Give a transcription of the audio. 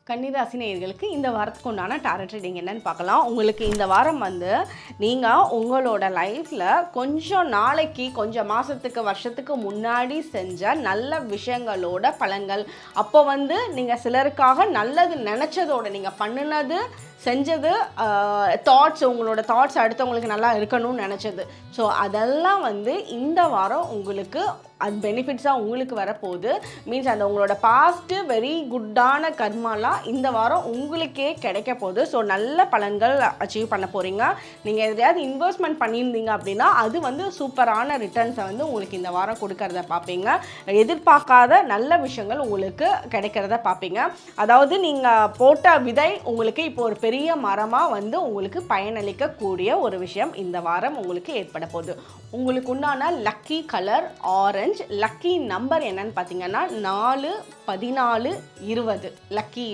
கன்னிராசி நேயர்களுக்கு இந்த வாரத்துக்கு உண்டான டாரட் ரீடிங் என்னன்னு பார்க்கலாம். உங்களுக்கு இந்த வாரம் நீங்கள் உங்களோட லைஃப்பில் கொஞ்சம் நாளைக்கு, கொஞ்சம் மாதத்துக்கு, வருஷத்துக்கு முன்னாடி செஞ்ச நல்ல விஷயங்களோட பலன்கள், அப்போ நீங்கள் சிலருக்காக நல்லது நினச்சதோட நீங்கள் பண்ணினது செஞ்சது, உங்களோட தாட்ஸ் அடுத்தவங்களுக்கு நல்லா இருக்கணும்னு நினச்சது, ஸோ அதெல்லாம் இந்த வாரம் உங்களுக்கு அது பெனிஃபிட்ஸாக உங்களுக்கு வரப்போகுது. மீன்ஸ் அந்த உங்களோட பாஸ்ட்டு வெரி குட்டான கர்மாலாம் இந்த வாரம் உங்களுக்கே கிடைக்க போகுது. ஸோ நல்ல பலன்கள் அச்சீவ் பண்ண போகிறீங்க. நீங்கள் எதையாவது இன்வெஸ்ட்மெண்ட் பண்ணியிருந்தீங்க அப்படின்னா அது சூப்பரான ரிட்டர்ன்ஸை உங்களுக்கு இந்த வாரம் கொடுக்கறத பார்ப்பீங்க. எதிர்பார்க்காத நல்ல விஷயங்கள் உங்களுக்கு கிடைக்கிறத பார்ப்பீங்க. அதாவது நீங்கள் போட்ட விதை உங்களுக்கு இப்போ ஒரு பெரிய மரமாக உங்களுக்கு பயனளிக்கக்கூடிய ஒரு விஷயம் இந்த வாரம் உங்களுக்கு ஏற்பட போகுது. உங்களுக்கு உண்டான lucky colour orange. Lucky number என்னன்னு பார்த்தீங்கன்னா 4, 14, 20 லக்கி